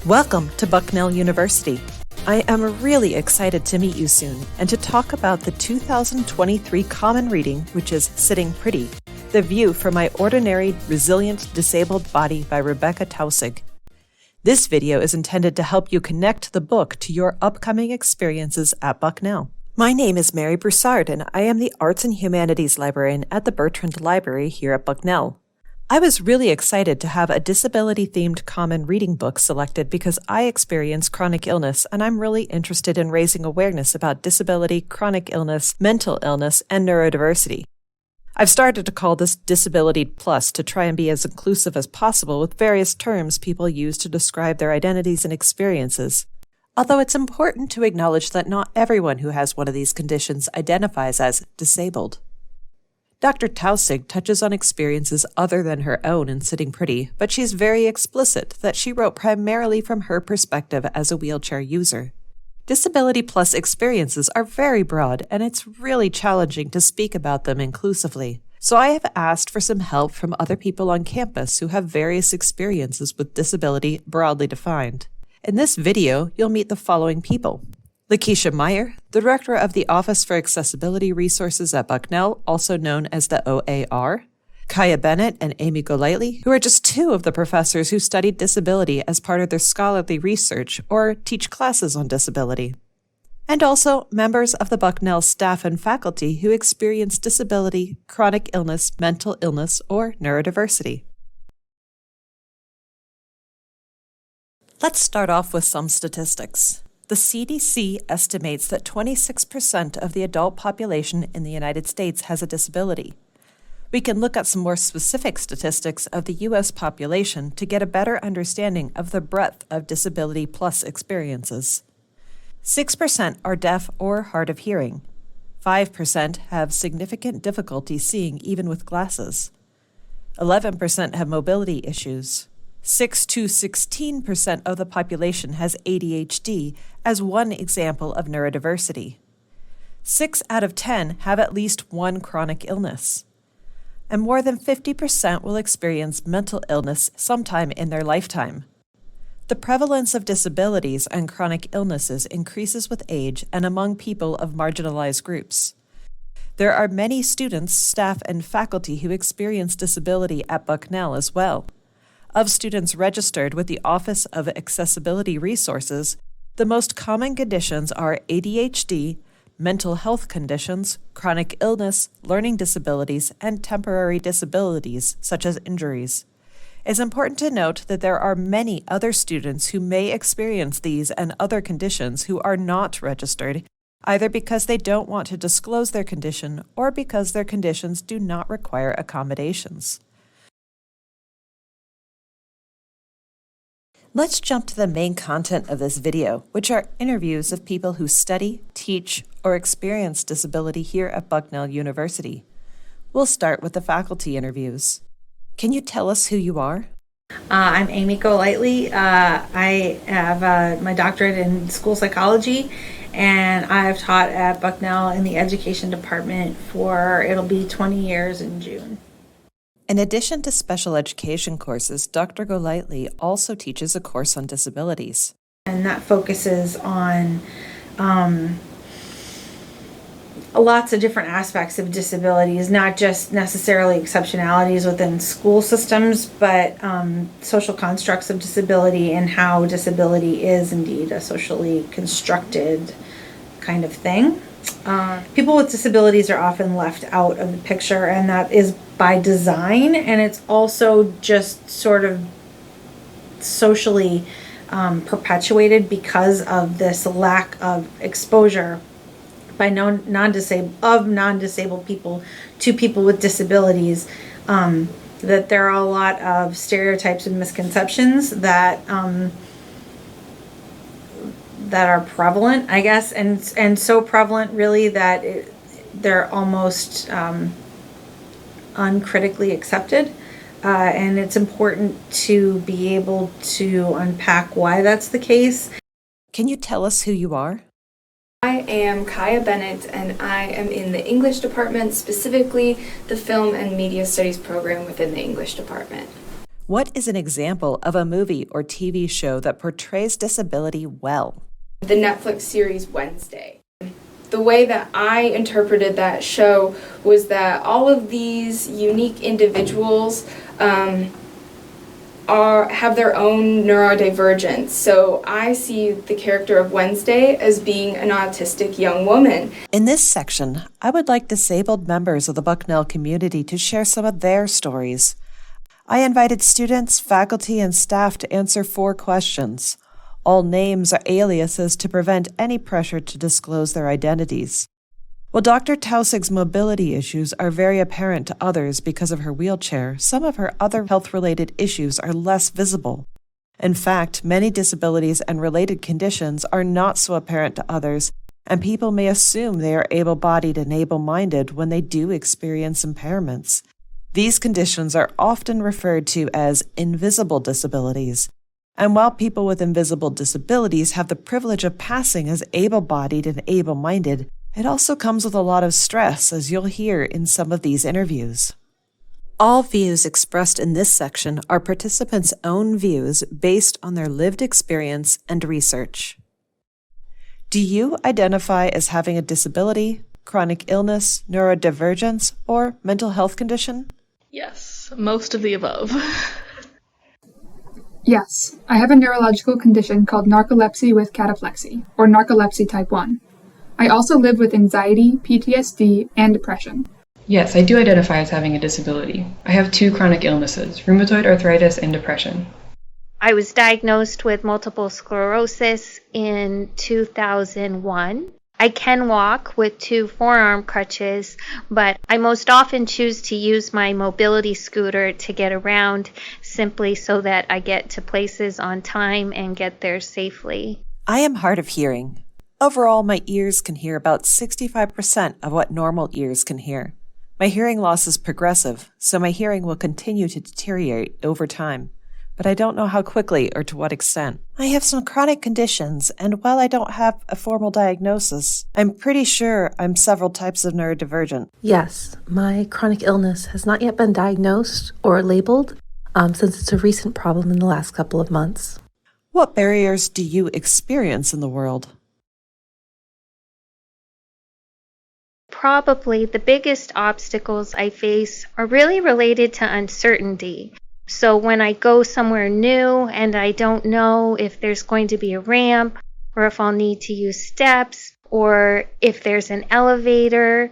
Welcome to Bucknell University. I am really excited to meet you soon and to talk about the 2023 Common Reading, which is Sitting Pretty, The View from My Ordinary Resilient Disabled Body by Rebekah Taussig. This video is intended to help you connect the book to your upcoming experiences at Bucknell. My name is Mary Broussard, and I am the Arts and Humanities Librarian at the Bertrand Library here at Bucknell. I was really excited to have a disability-themed common reading book selected because I experience chronic illness, and I'm really interested in raising awareness about disability, chronic illness, mental illness, and neurodiversity. I've started to call this Disability Plus to try and be as inclusive as possible with various terms people use to describe their identities and experiences. Although it's important to acknowledge that not everyone who has one of these conditions identifies as disabled. Dr. Taussig touches on experiences other than her own in Sitting Pretty, but she's very explicit that she wrote primarily from her perspective as a wheelchair user. Disability Plus experiences are very broad, and it's really challenging to speak about them inclusively. So I have asked for some help from other people on campus who have various experiences with disability broadly defined. In this video, you'll meet the following people. Lakeisha Meyer, the Director of the Office for Accessibility Resources at Bucknell, also known as the OAR. Kaya Bennett and Amy Golightly, who are just two of the professors who studied disability as part of their scholarly research or teach classes on disability. And also members of the Bucknell staff and faculty who experience disability, chronic illness, mental illness, or neurodiversity. Let's start off with some statistics. The CDC estimates that 26% of the adult population in the United States has a disability. We can look at some more specific statistics of the U.S. population to get a better understanding of the breadth of Disability Plus experiences. 6% are deaf or hard of hearing. 5% have significant difficulty seeing even with glasses. 11% have mobility issues. 6 to 16% of the population has ADHD as one example of neurodiversity. 6 out of 10 have at least one chronic illness. And more than 50% will experience mental illness sometime in their lifetime. The prevalence of disabilities and chronic illnesses increases with age and among people of marginalized groups. There are many students, staff, and faculty who experience disability at Bucknell as well. Of students registered with the Office of Accessibility Resources, the most common conditions are ADHD, mental health conditions, chronic illness, learning disabilities, and temporary disabilities, such as injuries. It's important to note that there are many other students who may experience these and other conditions who are not registered, either because they don't want to disclose their condition or because their conditions do not require accommodations. Let's jump to the main content of this video, which are interviews of people who study, teach, or experience disability here at Bucknell University. We'll start with the faculty interviews. Can you tell us who you are? I'm Amy Golightly. I have my doctorate in school psychology, and I've taught at Bucknell in the education department it'll be 20 years in June. In addition to special education courses, Dr. Golightly also teaches a course on disabilities. And that focuses on lots of different aspects of disabilities, not just necessarily exceptionalities within school systems, but social constructs of disability and how disability is indeed a socially constructed kind of thing. People with disabilities are often left out of the picture, and that is by design, and it's also just sort of socially perpetuated because of this lack of exposure by non-disabled people to people with disabilities, that there are a lot of stereotypes and misconceptions that are prevalent, I guess, and so prevalent really that they're almost uncritically accepted. And it's important to be able to unpack why that's the case. Can you tell us who you are? I am Kaya Bennett, and I am in the English department, specifically the Film and Media Studies program within the English department. What is an example of a movie or TV show that portrays disability well? The Netflix series Wednesday. The way that I interpreted that show was that all of these unique individuals have their own neurodivergence. So I see the character of Wednesday as being an autistic young woman. In this section, I would like disabled members of the Bucknell community to share some of their stories. I invited students, faculty, and staff to answer 4 questions. All names are aliases to prevent any pressure to disclose their identities. While Dr. Taussig's mobility issues are very apparent to others because of her wheelchair, some of her other health-related issues are less visible. In fact, many disabilities and related conditions are not so apparent to others, and people may assume they are able-bodied and able-minded when they do experience impairments. These conditions are often referred to as invisible disabilities. And while people with invisible disabilities have the privilege of passing as able-bodied and able-minded, it also comes with a lot of stress, as you'll hear in some of these interviews. All views expressed in this section are participants' own views based on their lived experience and research. Do you identify as having a disability, chronic illness, neurodivergence, or mental health condition? Yes, most of the above. Yes, I have a neurological condition called narcolepsy with cataplexy, or narcolepsy type 1. I also live with anxiety, PTSD, and depression. Yes, I do identify as having a disability. I have 2 chronic illnesses, rheumatoid arthritis and depression. I was diagnosed with multiple sclerosis in 2001. I can walk with 2 forearm crutches, but I most often choose to use my mobility scooter to get around simply so that I get to places on time and get there safely. I am hard of hearing. Overall, my ears can hear about 65% of what normal ears can hear. My hearing loss is progressive, so my hearing will continue to deteriorate over time, but I don't know how quickly or to what extent. I have some chronic conditions, and while I don't have a formal diagnosis, I'm pretty sure I'm several types of neurodivergent. Yes, my chronic illness has not yet been diagnosed or labeled since it's a recent problem in the last couple of months. What barriers do you experience in the world? Probably the biggest obstacles I face are really related to uncertainty. So when I go somewhere new and I don't know if there's going to be a ramp or if I'll need to use steps or if there's an elevator.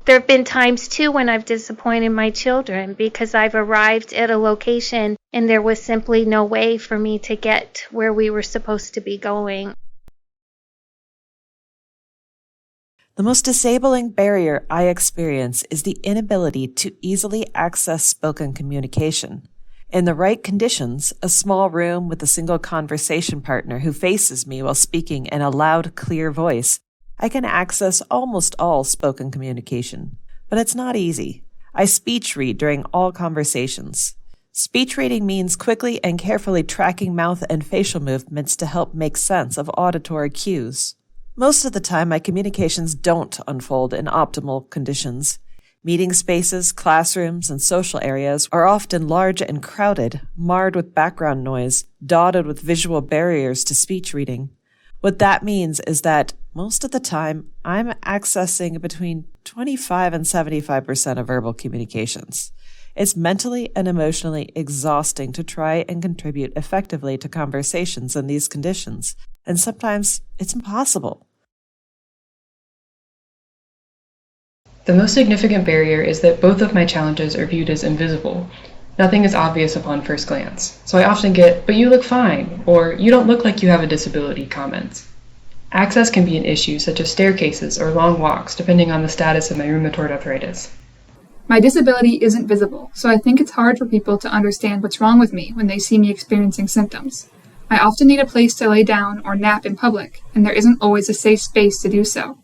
There have been times too when I've disappointed my children because I've arrived at a location and there was simply no way for me to get where we were supposed to be going. The most disabling barrier I experience is the inability to easily access spoken communication. In the right conditions, a small room with a single conversation partner who faces me while speaking in a loud, clear voice, I can access almost all spoken communication. But it's not easy. I speech read during all conversations. Speech reading means quickly and carefully tracking mouth and facial movements to help make sense of auditory cues. Most of the time, my communications don't unfold in optimal conditions. Meeting spaces, classrooms, and social areas are often large and crowded, marred with background noise, dotted with visual barriers to speech reading. What that means is that most of the time, I'm accessing between 25 and 75% of verbal communications. It's mentally and emotionally exhausting to try and contribute effectively to conversations in these conditions, and sometimes it's impossible. The most significant barrier is that both of my challenges are viewed as invisible. Nothing is obvious upon first glance, so I often get, "But you look fine," or "You don't look like you have a disability" comments. Access can be an issue, such as staircases or long walks, depending on the status of my rheumatoid arthritis. My disability isn't visible, so I think it's hard for people to understand what's wrong with me when they see me experiencing symptoms. I often need a place to lay down or nap in public, and there isn't always a safe space to do so.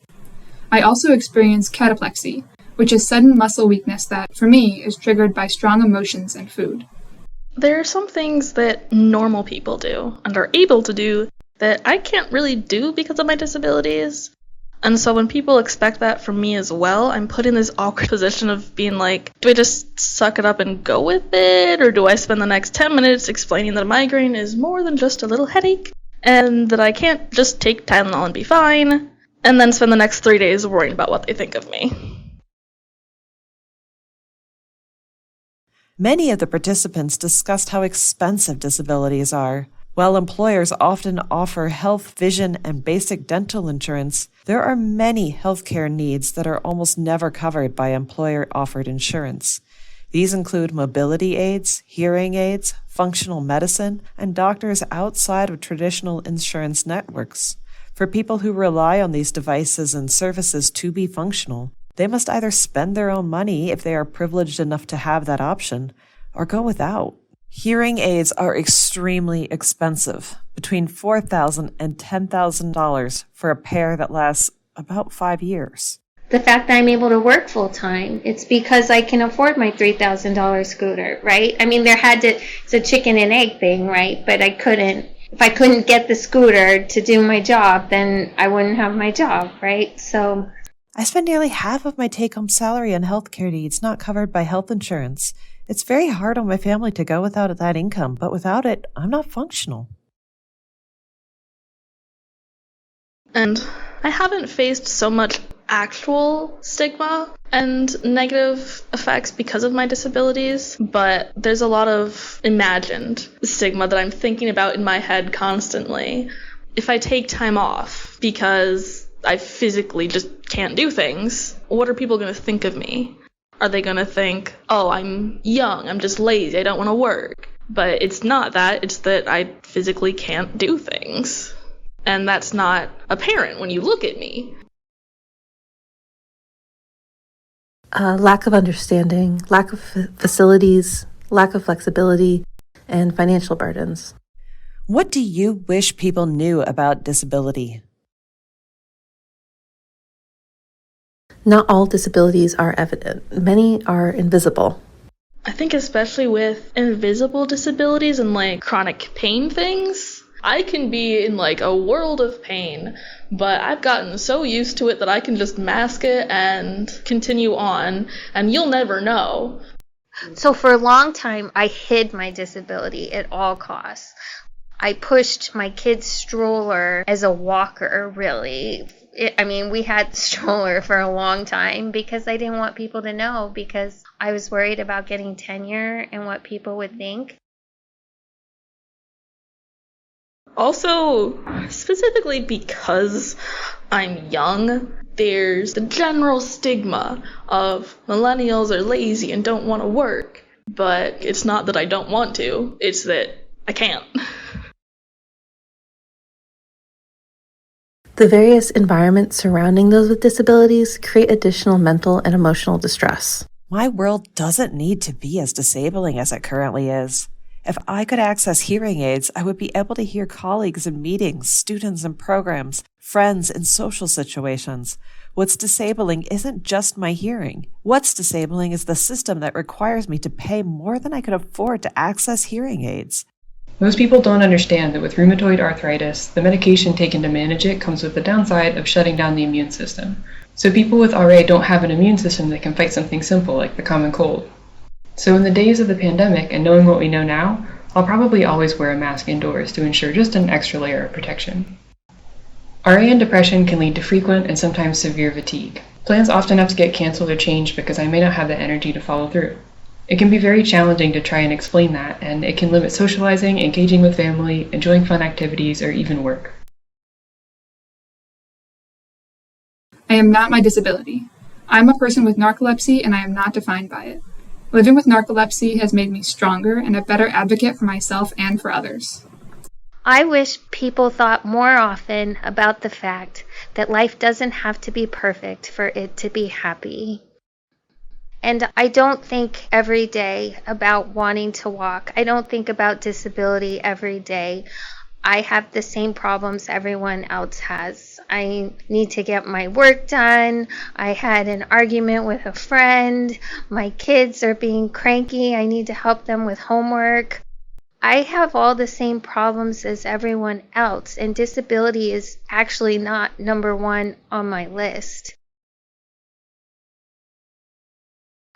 I also experience cataplexy, which is sudden muscle weakness that, for me, is triggered by strong emotions and food. There are some things that normal people do and are able to do that I can't really do because of my disabilities. And so when people expect that from me as well, I'm put in this awkward position of being like, do I just suck it up and go with it? Or do I spend the next 10 minutes explaining that a migraine is more than just a little headache and that I can't just take Tylenol and be fine, and then spend the next 3 days worrying about what they think of me? Many of the participants discussed how expensive disabilities are. While employers often offer health, vision, and basic dental insurance, there are many healthcare needs that are almost never covered by employer-offered insurance. These include mobility aids, hearing aids, functional medicine, and doctors outside of traditional insurance networks. For people who rely on these devices and services to be functional, they must either spend their own money if they are privileged enough to have that option, or go without. Hearing aids are extremely expensive, between $4,000 and $10,000 for a pair that lasts about 5 years. The fact that I'm able to work full time, it's because I can afford my $3,000 scooter, right? I mean, it's a chicken and egg thing, right? But if I couldn't get the scooter to do my job, then I wouldn't have my job, right? So I spend nearly half of my take-home salary on healthcare needs not covered by health insurance. It's very hard on my family to go without that income, but without it, I'm not functional. And I haven't faced so much actual stigma and negative effects because of my disabilities, but there's a lot of imagined stigma that I'm thinking about in my head constantly. If I take time off because I physically just can't do things, what are people going to think of me? Are they going to think, oh, I'm young, I'm just lazy, I don't want to work? But it's not that, it's that I physically can't do things. And that's not apparent when you look at me. Lack of understanding, lack of facilities, lack of flexibility, and financial burdens. What do you wish people knew about disability? Not all disabilities are evident. Many are invisible. I think especially with invisible disabilities and like chronic pain things, I can be in like a world of pain, but I've gotten so used to it that I can just mask it and continue on, and you'll never know. So for a long time, I hid my disability at all costs. I pushed my kid's stroller as a walker, really. We had the stroller for a long time because I didn't want people to know, because I was worried about getting tenure and what people would think. Also, specifically because I'm young, there's the general stigma of millennials are lazy and don't want to work. But it's not that I don't want to, it's that I can't. The various environments surrounding those with disabilities create additional mental and emotional distress. My world doesn't need to be as disabling as it currently is. If I could access hearing aids, I would be able to hear colleagues in meetings, students in programs, friends in social situations. What's disabling isn't just my hearing. What's disabling is the system that requires me to pay more than I could afford to access hearing aids. Most people don't understand that with rheumatoid arthritis, the medication taken to manage it comes with the downside of shutting down the immune system. So people with RA don't have an immune system that can fight something simple like the common cold. So in the days of the pandemic and knowing what we know now, I'll probably always wear a mask indoors to ensure just an extra layer of protection. RA and depression can lead to frequent and sometimes severe fatigue. Plans often have to get canceled or changed because I may not have the energy to follow through. It can be very challenging to try and explain that, and it can limit socializing, engaging with family, enjoying fun activities, or even work. I am not my disability. I am a person with narcolepsy, and I am not defined by it. Living with narcolepsy has made me stronger and a better advocate for myself and for others. I wish people thought more often about the fact that life doesn't have to be perfect for it to be happy. And I don't think every day about wanting to walk. I don't think about disability every day. I have the same problems everyone else has. I need to get my work done. I had an argument with a friend. My kids are being cranky. I need to help them with homework. I have all the same problems as everyone else, and disability is actually not number one on my list.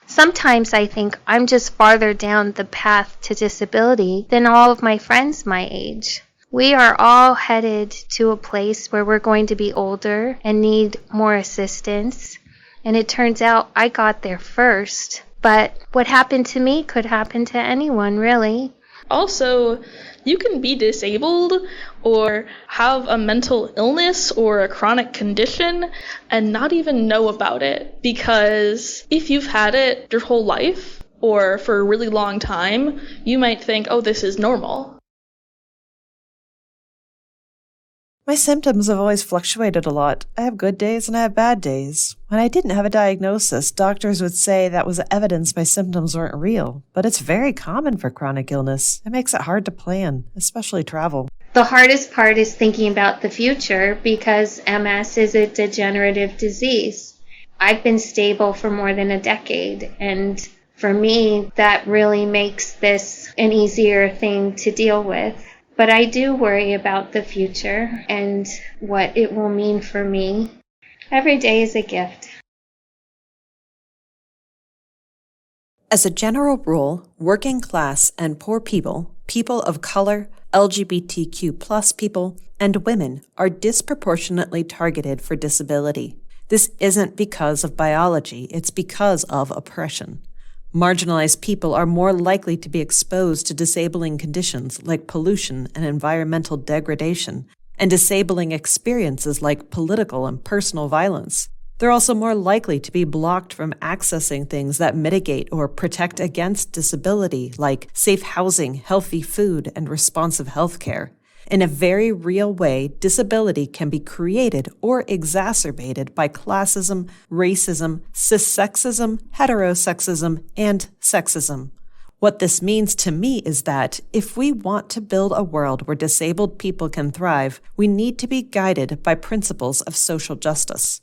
Sometimes I think I'm just farther down the path to disability than all of my friends my age. We are all headed to a place where we're going to be older and need more assistance. And it turns out I got there first. But what happened to me could happen to anyone, really. Also, you can be disabled or have a mental illness or a chronic condition and not even know about it, because if you've had it your whole life or for a really long time, you might think, oh, this is normal. My symptoms have always fluctuated a lot. I have good days and I have bad days. When I didn't have a diagnosis, doctors would say that was evidence my symptoms weren't real. But it's very common for chronic illness. It makes it hard to plan, especially travel. The hardest part is thinking about the future because MS is a degenerative disease. I've been stable for more than a decade, and for me, that really makes this an easier thing to deal with. But I do worry about the future and what it will mean for me. Every day is a gift. As a general rule, working class and poor people, people of color, LGBTQ+ people, and women are disproportionately targeted for disability. This isn't because of biology, it's because of oppression. Marginalized people are more likely to be exposed to disabling conditions like pollution and environmental degradation, and disabling experiences like political and personal violence. They're also more likely to be blocked from accessing things that mitigate or protect against disability, like safe housing, healthy food, and responsive healthcare. In a very real way, disability can be created or exacerbated by classism, racism, cissexism, heterosexism, and sexism. What this means to me is that if we want to build a world where disabled people can thrive, we need to be guided by principles of social justice.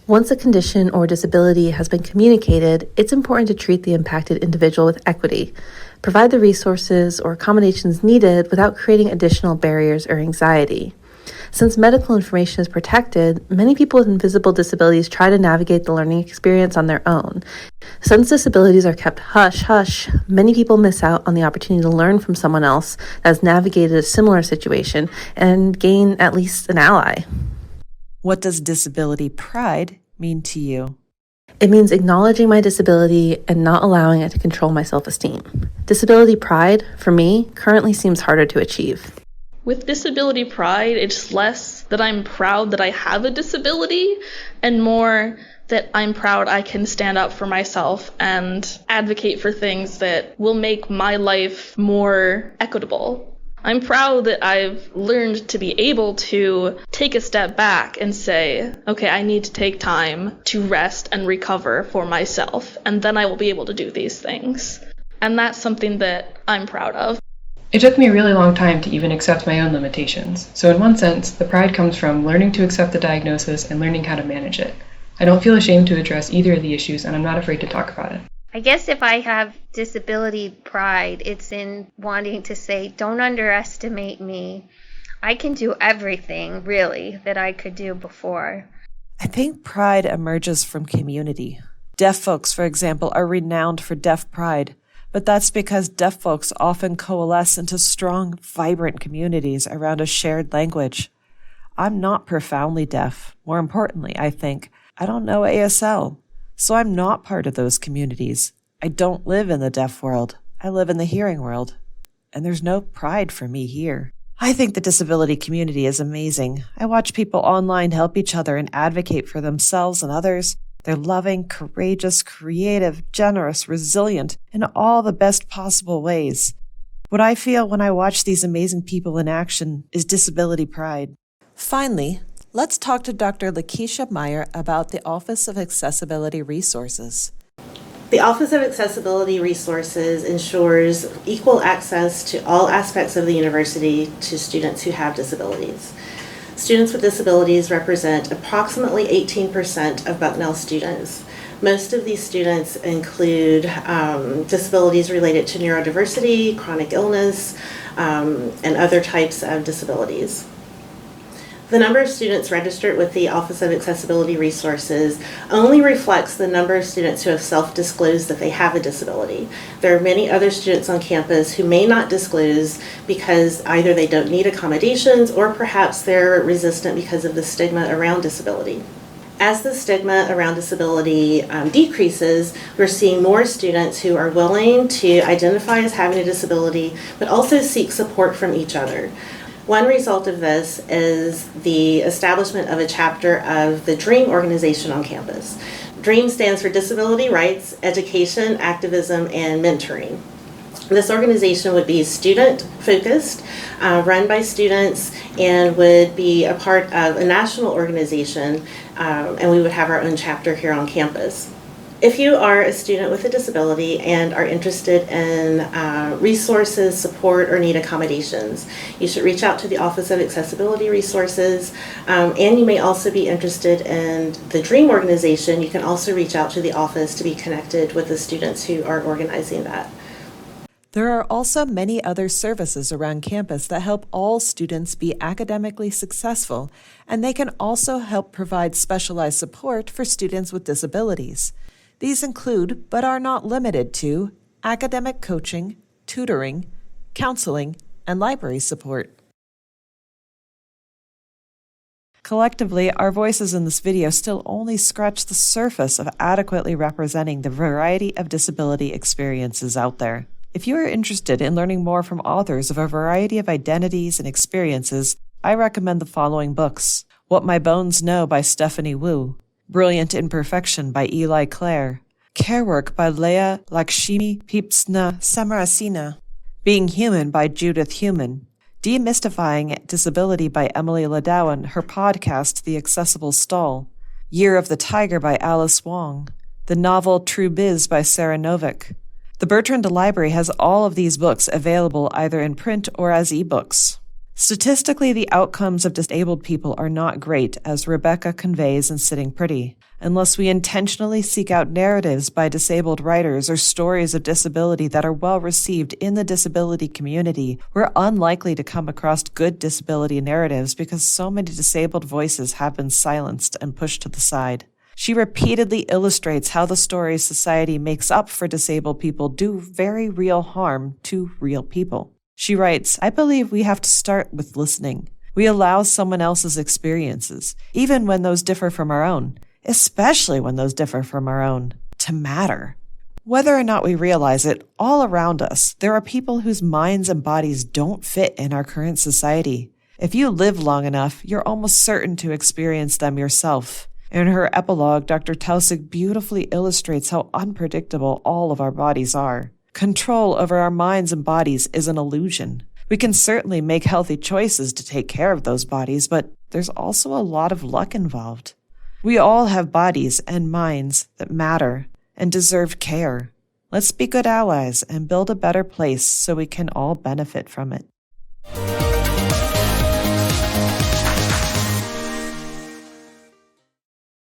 Once a condition or disability has been communicated, it's important to treat the impacted individual with equity, provide the resources or accommodations needed without creating additional barriers or anxiety. Since medical information is protected, many people with invisible disabilities try to navigate the learning experience on their own. Since disabilities are kept hush-hush, many people miss out on the opportunity to learn from someone else that has navigated a similar situation and gain at least an ally. What does disability pride mean to you? It means acknowledging my disability and not allowing it to control my self-esteem. Disability pride, for me, currently seems harder to achieve. With disability pride, it's less that I'm proud that I have a disability and more that I'm proud I can stand up for myself and advocate for things that will make my life more equitable. I'm proud that I've learned to be able to take a step back and say, okay, I need to take time to rest and recover for myself, and then I will be able to do these things. And that's something that I'm proud of. It took me a really long time to even accept my own limitations. So in one sense, the pride comes from learning to accept the diagnosis and learning how to manage it. I don't feel ashamed to address either of the issues, and I'm not afraid to talk about it. I guess if I have disability pride, it's in wanting to say, don't underestimate me. I can do everything, really, that I could do before. I think pride emerges from community. Deaf folks, for example, are renowned for deaf pride, but that's because deaf folks often coalesce into strong, vibrant communities around a shared language. I'm not profoundly deaf. More importantly, I think, I don't know ASL. So I'm not part of those communities. I don't live in the deaf world. I live in the hearing world. And there's no pride for me here. I think the disability community is amazing. I watch people online help each other and advocate for themselves and others. They're loving, courageous, creative, generous, resilient, in all the best possible ways. What I feel when I watch these amazing people in action is disability pride. Finally, let's talk to Dr. Lakeisha Meyer about the Office of Accessibility Resources. The Office of Accessibility Resources ensures equal access to all aspects of the university to students who have disabilities. Students with disabilities represent approximately 18% of Bucknell students. Most of these students include disabilities related to neurodiversity, chronic illness, and other types of disabilities. The number of students registered with the Office of Accessibility Resources only reflects the number of students who have self-disclosed that they have a disability. There are many other students on campus who may not disclose because either they don't need accommodations or perhaps they're resistant because of the stigma around disability. As the stigma around disability decreases, we're seeing more students who are willing to identify as having a disability, but also seek support from each other. One result of this is the establishment of a chapter of the DREAM organization on campus. DREAM stands for Disability Rights, Education, Activism, and Mentoring. This organization would be student-focused, run by students, and would be a part of a national organization, and we would have our own chapter here on campus. If you are a student with a disability and are interested in resources, support, or need accommodations, you should reach out to the Office of Accessibility Resources, and you may also be interested in the DREAM organization. You can also reach out to the office to be connected with the students who are organizing that. There are also many other services around campus that help all students be academically successful, and they can also help provide specialized support for students with disabilities. These include, but are not limited to, academic coaching, tutoring, counseling, and library support. Collectively, our voices in this video still only scratch the surface of adequately representing the variety of disability experiences out there. If you are interested in learning more from authors of a variety of identities and experiences, I recommend the following books: What My Bones Know by Stephanie Wu, Brilliant Imperfection by Eli Clare, Care Work by Leah Lakshmi Pipsna Samarasina, Being Human by Judith Human, Demystifying Disability by Emily Ladow and her podcast, The Accessible Stall, Year of the Tiger by Alice Wong, the novel True Biz by Sarah Novick. The Bertrand Library has all of these books available either in print or as ebooks. Statistically, the outcomes of disabled people are not great, as Rebekah conveys in Sitting Pretty. Unless we intentionally seek out narratives by disabled writers or stories of disability that are well received in the disability community, we're unlikely to come across good disability narratives because so many disabled voices have been silenced and pushed to the side. She repeatedly illustrates how the stories society makes up for disabled people do very real harm to real people. She writes, I believe we have to start with listening. We allow someone else's experiences, even when those differ from our own, especially when those differ from our own, to matter. Whether or not we realize it, all around us, there are people whose minds and bodies don't fit in our current society. If you live long enough, you're almost certain to experience them yourself. In her epilogue, Dr. Taussig beautifully illustrates how unpredictable all of our bodies are. Control over our minds and bodies is an illusion. We can certainly make healthy choices to take care of those bodies, but there's also a lot of luck involved. We all have bodies and minds that matter and deserve care. Let's be good allies and build a better place so we can all benefit from it.